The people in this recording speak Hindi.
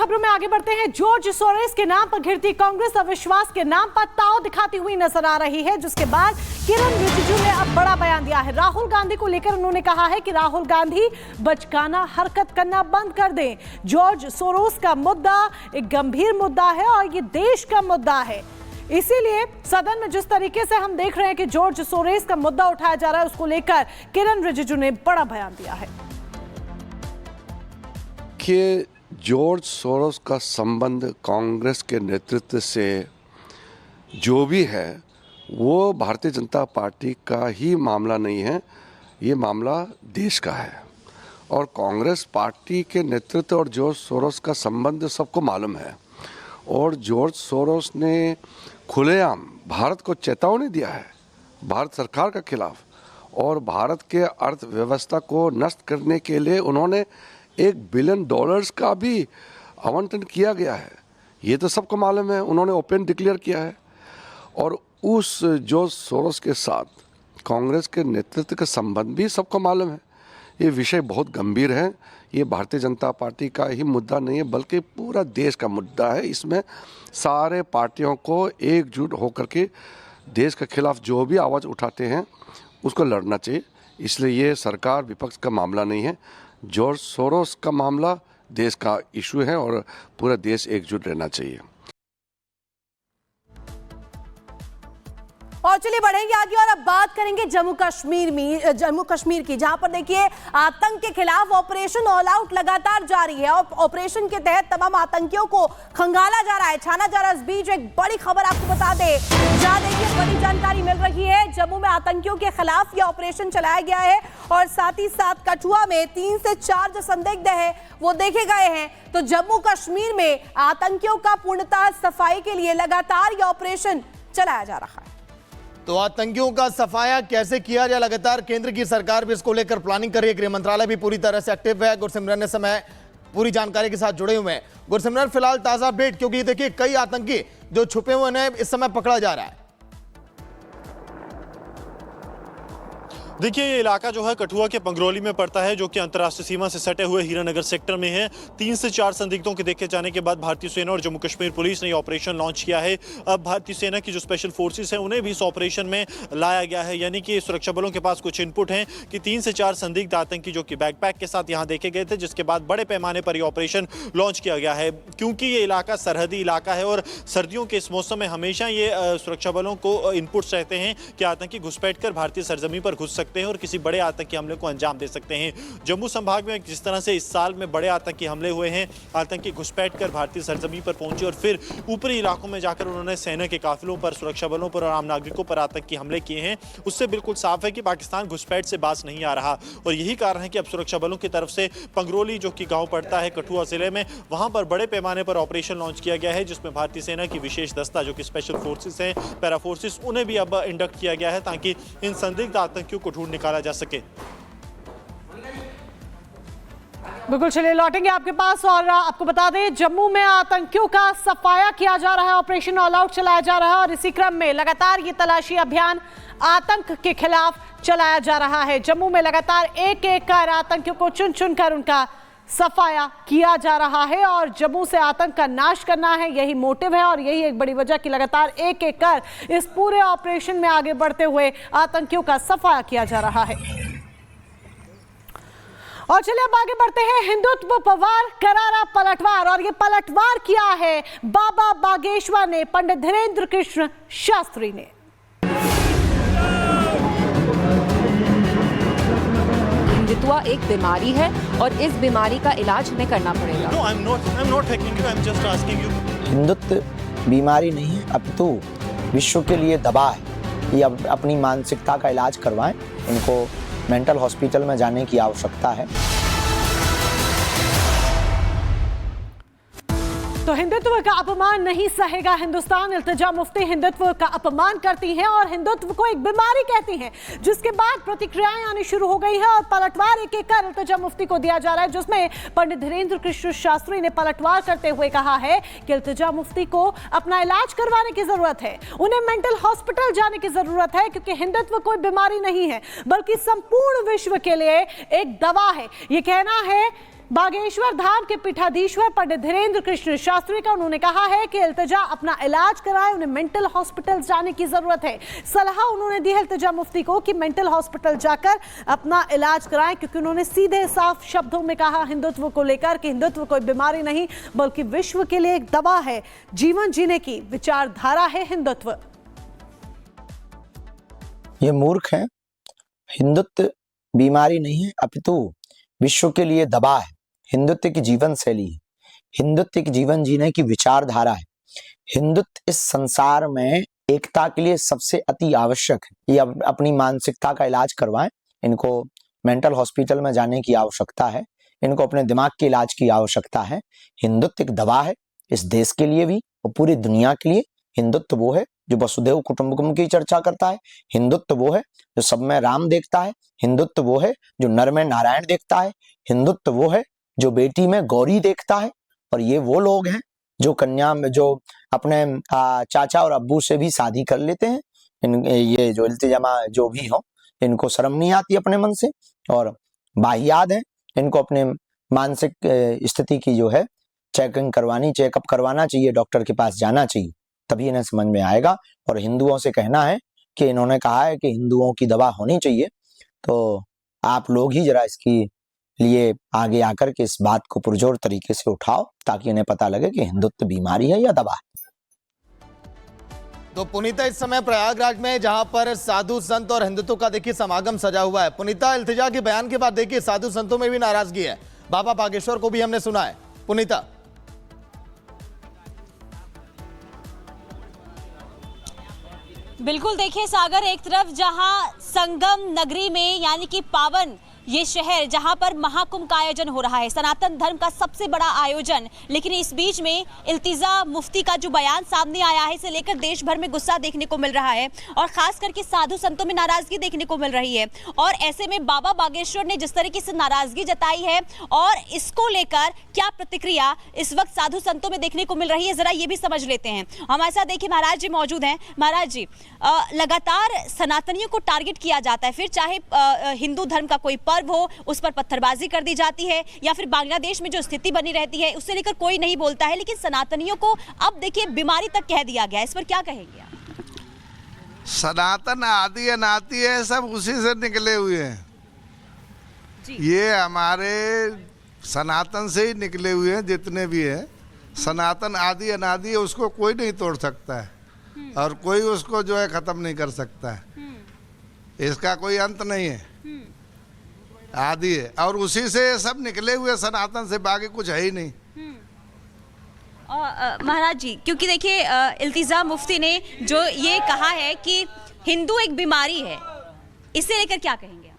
खबरों में आगे बढ़ते हैं। जॉर्ज सोरोस के नाम पर घिरती कांग्रेस अविश्वास के नाम पर ताव दिखाती हुई नजर आ रही है, जिसके बाद किरण रिजिजू ने अब बड़ा बयान दिया है। राहुल गांधी को लेकर उन्होंने कहा है कि राहुल गांधी बचकाना हरकत करना बंद कर दें। जॉर्ज सोरोस का मुद्दा एक गंभीर मुद्दा है और ये देश का मुद्दा है। इसीलिए सदन में जिस तरीके से हम देख रहे हैं कि जॉर्ज सोरोस का मुद्दा उठाया जा रहा है, उसको लेकर किरण रिजिजू ने बड़ा बयान दिया है कि जॉर्ज सोरोस का संबंध कांग्रेस के नेतृत्व से जो भी है वो भारतीय जनता पार्टी का ही मामला नहीं है, ये मामला देश का है। और कांग्रेस पार्टी के नेतृत्व और जॉर्ज सोरोस का संबंध सबको मालूम है। और जॉर्ज सोरोस ने खुलेआम भारत को चेतावनी दिया है भारत सरकार के खिलाफ, और भारत के अर्थव्यवस्था को नष्ट करने के लिए उन्होंने $1 बिलियन का भी आवंटन किया गया है। ये तो सबको मालूम है, उन्होंने ओपन डिक्लेयर किया है। और उस जॉर्ज सोरोस के साथ कांग्रेस के नेतृत्व के संबंध भी सबको मालूम है। ये विषय बहुत गंभीर है। ये भारतीय जनता पार्टी का ही मुद्दा नहीं है, बल्कि पूरा देश का मुद्दा है। इसमें सारे पार्टियों को एकजुट होकर के देश के खिलाफ जो भी आवाज़ उठाते हैं उसको लड़ना चाहिए। इसलिए ये सरकार विपक्ष का मामला नहीं है, जॉर्ज सोरोस का मामला देश का इशू है और पूरा देश एकजुट रहना चाहिए। और चलिए बढ़ेंगे आगे और अब बात करेंगे जम्मू कश्मीर की, जहां पर देखिए आतंक के खिलाफ ऑपरेशन ऑल आउट लगातार जारी है। और ऑपरेशन के तहत तमाम आतंकियों को खंगाला जा रहा है, छाना जा रहा है। इस बीच एक बड़ी खबर आपको बता दें, जहां देखिए बड़ी जानकारी मिल रही है। जम्मू में आतंकियों के खिलाफ यह ऑपरेशन चलाया गया है और साथ ही साथ कठुआ में 3 से 4 जो संदिग्ध है वो देखे गए हैं। तो जम्मू कश्मीर में आतंकियों का पूर्णतः सफाई के लिए लगातार यह ऑपरेशन चलाया जा रहा है। तो आतंकियों का सफाया कैसे किया जाए, लगातार केंद्र की सरकार भी इसको लेकर प्लानिंग कर रही है। गृह मंत्रालय भी पूरी तरह से एक्टिव है। गुरसिमरन इस समय पूरी जानकारी के साथ जुड़े हुए हैं। गुरसिमरन, फिलहाल ताजा अपडेट, क्योंकि देखिए कई आतंकी जो छुपे हुए हैं इस समय पकड़ा जा रहा है। देखिए ये इलाका जो है कठुआ के पंगरौली में पड़ता है, जो कि अंतर्राष्ट्रीय सीमा से सटे हुए हीरानगर सेक्टर में है। 3 से 4 संदिग्धों के देखे जाने के बाद भारतीय सेना और जम्मू कश्मीर पुलिस ने ऑपरेशन लॉन्च किया है। अब भारतीय सेना की जो स्पेशल फोर्सेस हैं उन्हें भी इस ऑपरेशन में लाया गया है। यानी कि सुरक्षा बलों के पास कुछ इनपुट हैं कि 3 से 4 संदिग्ध आतंकी जो कि बैकपैक के साथ यहाँ देखे गए थे, जिसके बाद बड़े पैमाने पर यह ऑपरेशन लॉन्च किया गया है। क्योंकि ये इलाका सरहदी इलाका है और सर्दियों के इस मौसम में हमेशा ये सुरक्षा बलों को इनपुट्स रहते हैं कि आतंकी घुसपैठ कर भारतीय सरजमी पर घुस सकते हैं और किसी बड़े आतंकी हमले को अंजाम दे सकते हैं। जम्मू संभाग में जिस तरह से इस साल में बड़े आतंकी हमले हुए हैं, आतंकी घुसपैठ कर भारतीय सरजमीन पर पहुंचे और फिर ऊपरी इलाकों में जाकर उन्होंने सेना के काफिलों पर, सुरक्षा बलों पर और आम नागरिकों पर आतंकी हमले किए हैं, उससे बिल्कुल साफ है कि पाकिस्तान घुसपैठ से बाज नहीं आ रहा। और यही कारण है कि अब सुरक्षा बलों की तरफ से पंगरौली जो कि गांव पड़ता है कठुआ जिले में, वहां पर बड़े पैमाने पर ऑपरेशन लॉन्च किया गया है, जिसमें भारतीय सेना की विशेष दस्ता जो कि स्पेशल फोर्सेस हैं, पैरा फोर्सेस, उन्हें भी अब इंडक्ट किया गया है ताकि इन संदिग्ध आतंकियों को ढूंढ निकाला जा सके। बिल्कुल, चलिए लौटेंगे आपके पास और आपको बता दें जम्मू में आतंकियों का सफाया किया जा रहा है, ऑपरेशन ऑल आउट चलाया जा रहा है और इसी क्रम में लगातार ये तलाशी अभियान आतंक के खिलाफ चलाया जा रहा है। जम्मू में लगातार एक एक कर आतंकियों को चुन चुन कर उनका सफाया किया जा रहा है और जम्मू से आतंक का नाश करना है, यही मोटिव है और यही एक बड़ी वजह कि लगातार एक एक कर इस पूरे ऑपरेशन में आगे बढ़ते हुए आतंकियों का सफाया किया जा रहा है। और चलिए अब आगे बढ़ते हैं। हिंदुत्व पवार करारा पलटवार, और ये पलटवार किया है बाबा बागेश्वर ने, पंडित धीरेन्द्र कृष्ण शास्त्री ने। हिंदुत्व एक बीमारी है और इस बीमारी का इलाज हमें करना पड़ेगा। No, I'm not hacking you, I'm just asking you. Hindutva बीमारी नहीं है, अपितु विश्व के लिए दवा है। ये अपनी मानसिकता का इलाज करवाएं, इनको मेंटल हॉस्पिटल में जाने की आवश्यकता है। तो हिंदुत्व का अपमान नहीं सहेगा हिंदुस्तान। इल्तिजा मुफ्ती हिंदुत्व का अपमान करती हैं और हिंदुत्व को एक बीमारी कहती हैं, जिसके बाद प्रतिक्रियाएं आनी शुरू हो गई है और पलटवार एक एक कर इल्तिजा मुफ्ती को दिया जा रहा है, जिसमें पंडित धीरेन्द्र कृष्ण शास्त्री ने पलटवार करते हुए कहा है कि इल्तिजा मुफ्ती को अपना इलाज करवाने की जरूरत है, उन्हें मेंटल हॉस्पिटल जाने की जरूरत है, क्योंकि हिंदुत्व कोई बीमारी नहीं है बल्कि संपूर्ण विश्व के लिए एक दवा है। ये कहना है बागेश्वर धाम के पीठाधीश्वर पंडित धीरेन्द्र कृष्ण शास्त्री का उन्होंने कहा है कि इल्तिजा अपना इलाज कराए, उन्हें मेंटल हॉस्पिटल जाने की जरूरत है। सलाह उन्होंने दी है इल्तिजा मुफ्ती को कि मेंटल हॉस्पिटल जाकर अपना इलाज कराएं, क्योंकि उन्होंने सीधे साफ शब्दों में कहा हिंदुत्व को लेकर कि हिंदुत्व कोई बीमारी नहीं बल्कि विश्व के लिए एक दवा है, जीवन जीने की विचारधारा है हिंदुत्व। ये मूर्ख है। हिंदुत्व बीमारी नहीं है अपितु विश्व के लिए दवा है। हिंदुत्व की जीवन शैली है, हिंदुत्व की जीवन जीने की विचारधारा है। हिंदुत्व इस संसार में एकता के लिए सबसे अति आवश्यक है। ये अपनी मानसिकता का इलाज करवाएं, इनको मेंटल हॉस्पिटल में जाने की आवश्यकता है, इनको अपने दिमाग के इलाज की आवश्यकता है। हिंदुत्व एक दवा है इस देश के लिए भी और पूरी दुनिया के लिए। हिंदुत्व वो है जो वसुधैव कुटुंबकम की चर्चा करता है। हिंदुत्व वो है जो सब में राम देखता है। हिंदुत्व वो है जो नर में नारायण देखता है। हिंदुत्व वो है जो बेटी में गौरी देखता है। और ये वो लोग हैं जो कन्या में जो अपने चाचा और अब्बू से भी शादी कर लेते हैं। ये जो इल्तिजामा जो भी हो, इनको शर्म नहीं आती अपने मन से और बाहियात है। इनको अपने मानसिक स्थिति की जो है चेकअप करवाना चाहिए, डॉक्टर के पास जाना चाहिए, तभी इन्हें समझ में आएगा। और हिंदुओं से कहना है कि इन्होंने कहा है कि हिंदुओं की दवा होनी चाहिए, तो आप लोग ही जरा इसकी लिए आगे आकर के इस बात को पुरजोर तरीके से उठाओ, ताकि इन्हें पता लगे कि हिंदुत्व बीमारी है या दवा है। तो पुनीता, इस समय प्रयागराज में जहां पर साधु संत और हिंदुत्व का देखिए समागम सजा हुआ है। पुनीता, इल्तिजा के बयान के बाद देखिए साधु संतों में भी नाराजगी है, बाबा बागेश्वर को भी हमने सुना है। पुनीता, बिल्कुल देखिए सागर, एक तरफ जहां संगम नगरी में यानी कि पावन ये शहर जहां पर महाकुंभ का आयोजन हो रहा है, सनातन धर्म का सबसे बड़ा आयोजन, लेकिन इस बीच में इल्तिजा मुफ्ती का जो बयान सामने आया है, इसे लेकर देश भर में गुस्सा देखने को मिल रहा है और खास करके साधु संतों में नाराजगी देखने को मिल रही है। और ऐसे में बाबा बागेश्वर ने जिस तरीके से नाराजगी जताई है और इसको लेकर क्या प्रतिक्रिया इस वक्त साधु संतों में देखने को मिल रही है, जरा ये भी समझ लेते हैं। हमारे साथ देखिए महाराज जी मौजूद हैं। महाराज जी, लगातार सनातनियों को टारगेट किया जाता है, फिर चाहे हिंदू धर्म का कोई पर्व हो उस पर पत्थरबाजी कर दी जाती है, या फिर बांग्लादेश में जो स्थिति बनी रहती है उससे लेकर कोई नहीं बोलता है, लेकिन सनातनियों को अब देखिए बीमारी तक कह दिया गया है। इस पर क्या कहेंगे आप? सनातन आदि अनादि है, सब उसी से निकले हुए हैं। ये हमारे सनातन से ही निकले हुए हैं, जितने भी हैं सनातन आदि अनादि है, उसको कोई नहीं तोड़ सकता है और कोई उसको जो है खत्म नहीं कर सकता है। इसका कोई अंत नहीं है, आदि है और उसी से सब निकले हुए सनातन से, बाकी कुछ है ही नहीं। महाराज जी, क्योंकि देखिए इल्तिजा मुफ्ती ने जो ये कहा है कि हिंदू एक बीमारी है, इसे लेकर क्या कहेंगे?